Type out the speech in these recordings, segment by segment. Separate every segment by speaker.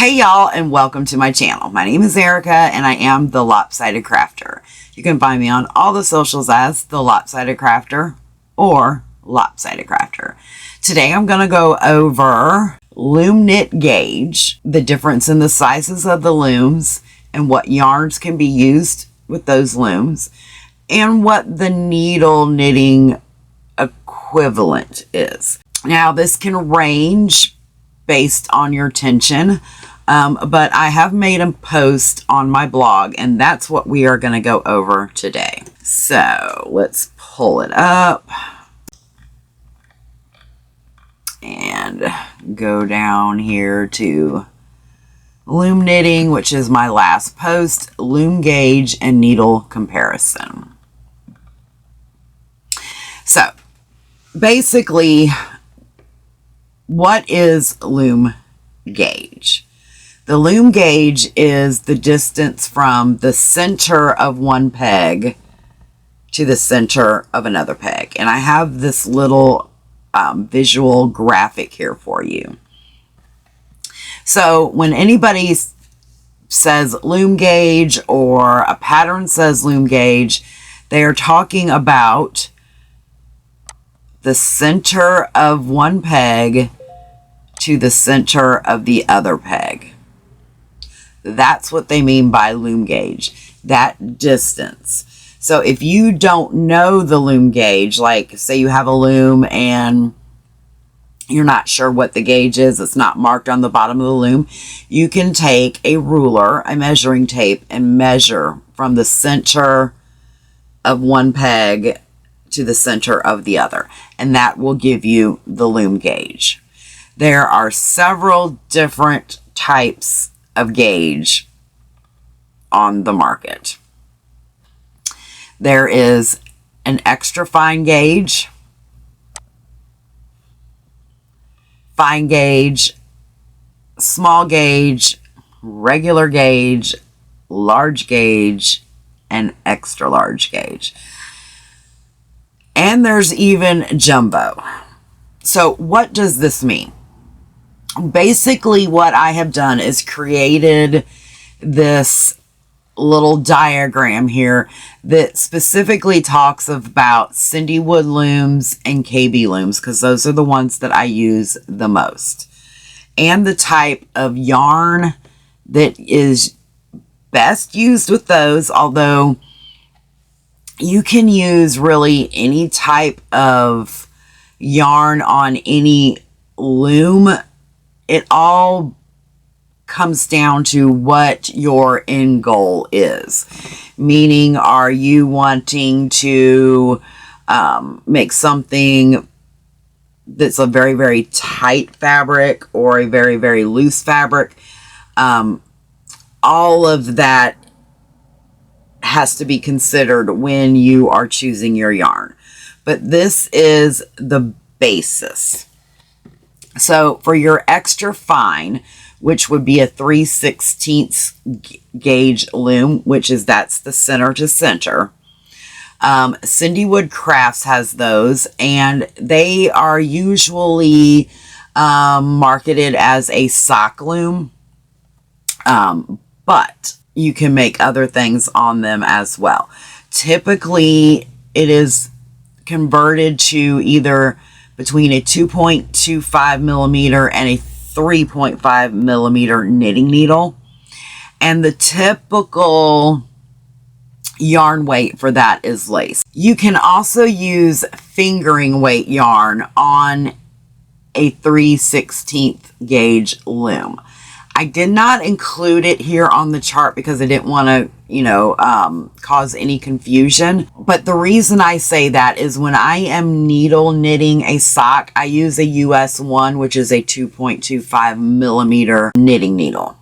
Speaker 1: Hey y'all, and welcome to my channel. My name is Erica and I am the Lopsided Crafter. You can find me on all the socials as the Lopsided Crafter or Lopsided Crafter. Today I'm going to go over loom knit gauge, the difference in the sizes of the looms and what yarns can be used with those looms, and what the needle knitting equivalent is. Now this can range based on your tension, but I have made a post on my blog and that's what we are going to go over today. So let's pull it up and go down here to loom knitting, which is my last post, loom gauge and needle comparison. So basically, what is loom gauge? The loom gauge is the distance from the center of one peg to the center of another peg. And I have this little visual graphic here for you. So when anybody says loom gauge or a pattern says loom gauge, they are talking about the center of one peg to the center of the other peg. That's what they mean by loom gauge, that distance. So if you don't know the loom gauge, like say you have a loom and you're not sure what the gauge is, it's not marked on the bottom of the loom, you can take a ruler, a measuring tape, and measure from the center of one peg to the center of the other, and that will give you the loom gauge. There are several different types of gauge on the market. There is an extra fine gauge, fine gauge, small gauge, regular gauge, large gauge, and extra large gauge. And there's even jumbo. So what does this mean? Basically, what I have done is created this little diagram here that specifically talks about Cindy Wood looms and KB looms, because those are the ones that I use the most, and the type of yarn that is best used with those, although you can use really any type of yarn on any loom. It all comes down to what your end goal is. Meaning, are you wanting to make something that's a very, very tight fabric or a very, very loose fabric? All of that has to be considered when you are choosing your yarn. But this is the basis. So for your extra fine, which would be a 3/16 gauge loom, that's the center to center. Cindy Wood Crafts has those, and they are usually marketed as a sock loom, but you can make other things on them as well. Typically, it is converted to either between a 2.25 millimeter and a 3.5 millimeter knitting needle. And the typical yarn weight for that is lace. You can also use fingering weight yarn on a 3/16 gauge loom. I did not include it here on the chart because I didn't want to, cause any confusion. But the reason I say that is when I am needle knitting a sock, I use a US 1, which is a 2.25 millimeter knitting needle.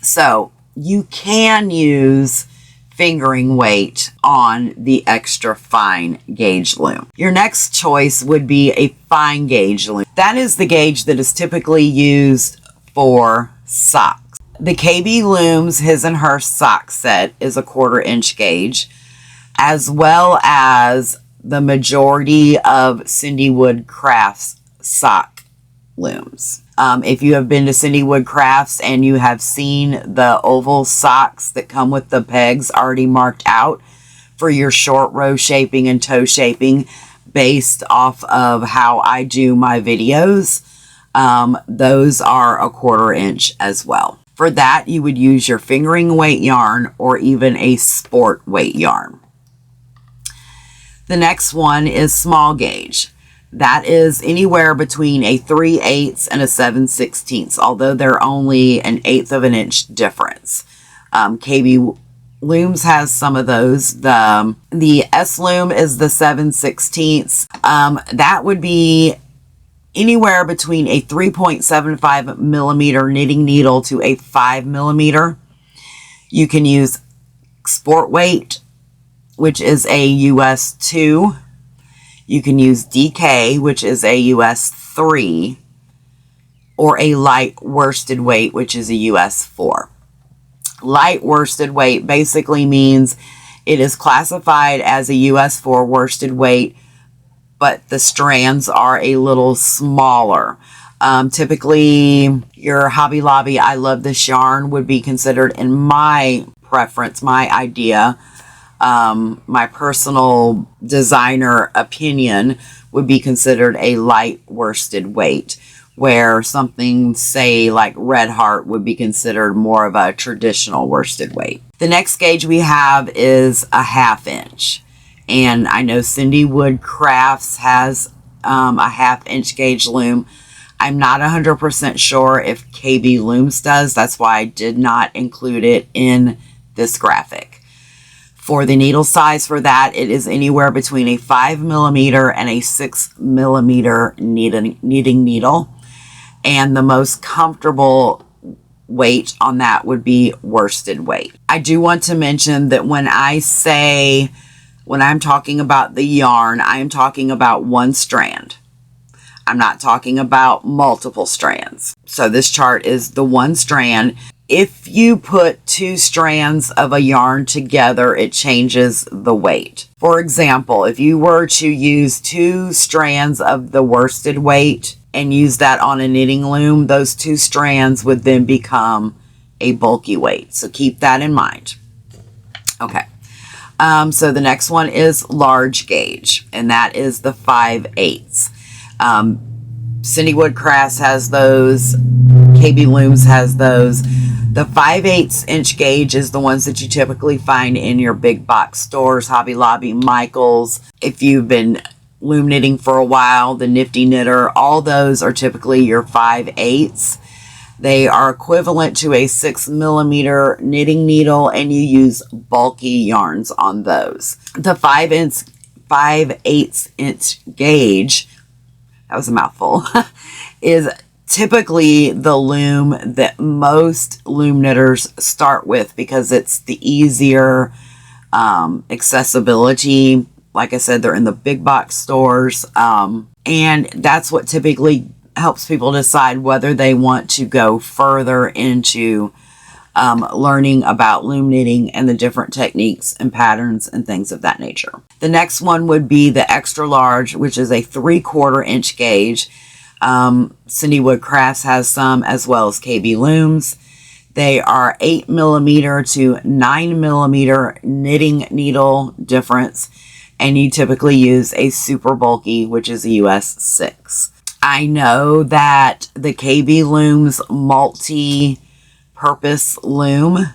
Speaker 1: So you can use fingering weight on the extra fine gauge loom. Your next choice would be a fine gauge loom. That is the gauge that is typically used for socks. The KB Looms His and Her sock set is a 1/4 inch gauge, as well as the majority of Cindy Wood Crafts sock looms. If you have been to Cindy Wood Crafts and you have seen the oval socks that come with the pegs already marked out for your short row shaping and toe shaping based off of how I do my videos, those are a 1/4 inch as well. For that, you would use your fingering weight yarn or even a sport weight yarn. The next one is small gauge. That is anywhere between a 3/8 and a 7/16, although they're only an 1/8 of an inch difference. KB Looms has some of those. The S Loom is the 7/16. That would be anywhere between a 3.75 millimeter knitting needle to a 5 millimeter. You can use sport weight, which is a US 2. You can use DK, which is a US 3, or a light worsted weight, which is a US 4. Light worsted weight basically means it is classified as a US 4 worsted weight, but the strands are a little smaller. Typically, your Hobby Lobby I Love This Yarn would be considered, in my preference, my idea, my personal designer opinion, would be considered a light worsted weight, where something, say, like Red Heart would be considered more of a traditional worsted weight. The next gauge we have is a 1/2 inch. And I know Cindy Wood Crafts has a 1/2 inch gauge loom. I'm not 100% sure if KB Looms does. That's why I did not include it in this graphic. For the needle size for that, it is anywhere between a 5 millimeter and a 6 millimeter knitting needle. And the most comfortable weight on that would be worsted weight. I do want to mention that when I'm talking about the yarn, I am talking about one strand. I'm not talking about multiple strands. So this chart is the one strand. If you put 2 strands of a yarn together, it changes the weight. For example, if you were to use 2 strands of the worsted weight and use that on a knitting loom, those 2 strands would then become a bulky weight. So keep that in mind. Okay. So the next one is large gauge, and that is the 5/8. Cindy Wood Crafts has those. KB Looms has those. The 5/8 inch gauge is the ones that you typically find in your big box stores, Hobby Lobby, Michaels. If you've been loom knitting for a while, the Nifty Knitter, all those are typically your 5/8. They are equivalent to a 6 millimeter knitting needle, and you use bulky yarns on those. The 5/8 inch gauge, that was a mouthful, is typically the loom that most loom knitters start with because it's the easier accessibility. Like I said, they're in the big box stores, and that's what typically helps people decide whether they want to go further into learning about loom knitting and the different techniques and patterns and things of that nature. The next one would be the extra large, which is a 3/4 inch gauge. Cindy Wood Crafts has some, as well as KB Looms. They are 8 millimeter to 9 millimeter knitting needle difference, and you typically use a super bulky, which is a US 6. I know that the KB Looms multi-purpose loom,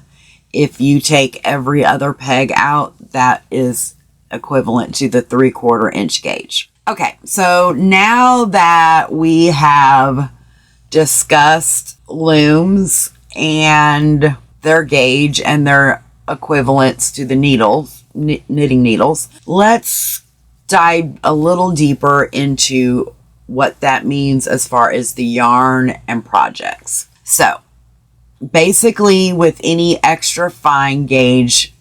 Speaker 1: if you take every other peg out, that is equivalent to the 3/4 inch gauge. Okay, so now that we have discussed looms and their gauge and their equivalents to the needles, knitting needles, let's dive a little deeper into what that means as far as the yarn and projects. So basically, with any extra fine gauge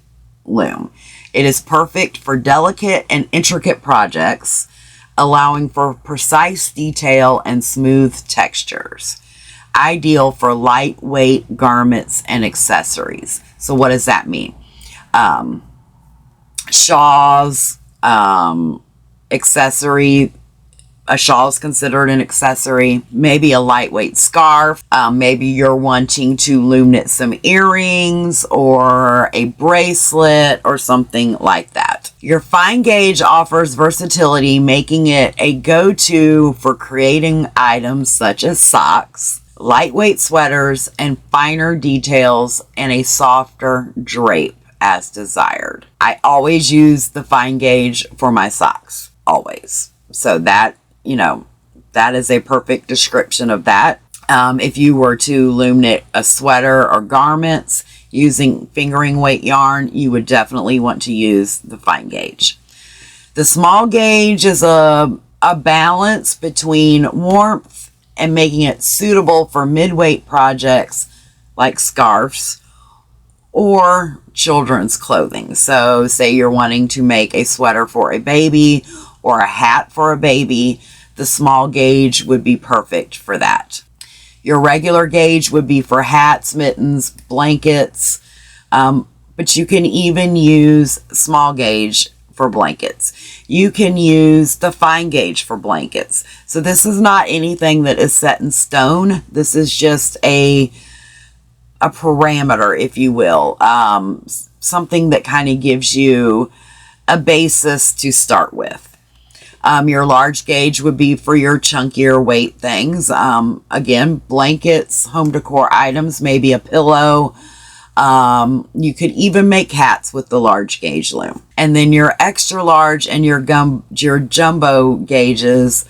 Speaker 1: loom, it is perfect for delicate and intricate projects, allowing for precise detail and smooth textures. Ideal for lightweight garments and accessories. So what does that mean? Shawls, accessory A shawl is considered an accessory, maybe a lightweight scarf. Maybe you're wanting to loom knit some earrings or a bracelet or something like that. Your fine gauge offers versatility, making it a go-to for creating items such as socks, lightweight sweaters, and finer details and a softer drape as desired. I always use the fine gauge for my socks, always. So that, that is a perfect description of that. If you were to loom knit a sweater or garments using fingering weight yarn, you would definitely want to use the fine gauge. The small gauge is a balance between warmth and making it suitable for mid-weight projects like scarves or children's clothing. So say you're wanting to make a sweater for a baby or a hat for a baby, the small gauge would be perfect for that. Your regular gauge would be for hats, mittens, blankets, but you can even use small gauge for blankets. You can use the fine gauge for blankets. So this is not anything that is set in stone. This is just a parameter, if you will, something that kind of gives you a basis to start with. Your large gauge would be for your chunkier weight things. Again, blankets, home decor items, maybe a pillow. You could even make hats with the large gauge loom. And then your extra large and your jumbo gauges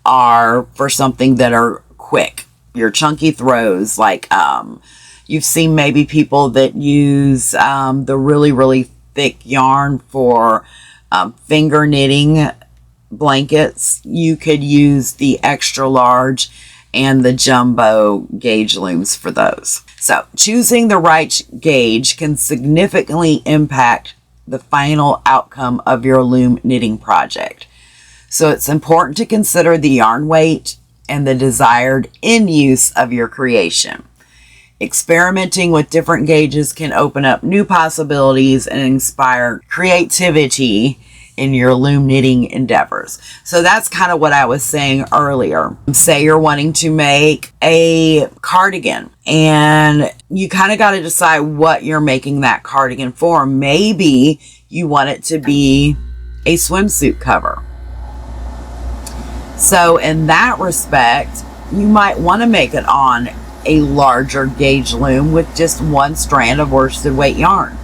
Speaker 1: are for something that are quick. Your chunky throws, like you've seen maybe people that use the really, really thick yarn for finger knitting blankets. You could use the extra large and the jumbo gauge looms for those. So choosing the right gauge can significantly impact the final outcome of your loom knitting project. So it's important to consider the yarn weight and the desired end use of your creation. Experimenting with different gauges can open up new possibilities and inspire creativity in your loom knitting endeavors. So that's kind of what I was saying earlier. Say you're wanting to make a cardigan and you kind of got to decide what you're making that cardigan for. Maybe you want it to be a swimsuit cover. So in that respect, you might want to make it on a larger gauge loom with just one strand of worsted weight yarn,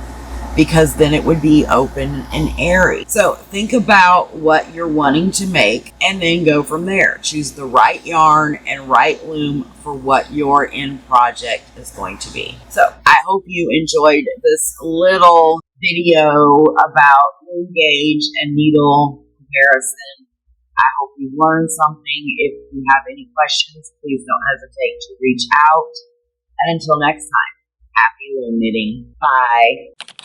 Speaker 1: because then it would be open and airy. So think about what you're wanting to make and then go from there. Choose the right yarn and right loom for what your end project is going to be. So I hope you enjoyed this little video about loom gauge and needle comparison. I hope you learned something. If you have any questions, please don't hesitate to reach out. And until next time, happy loom knitting. Bye.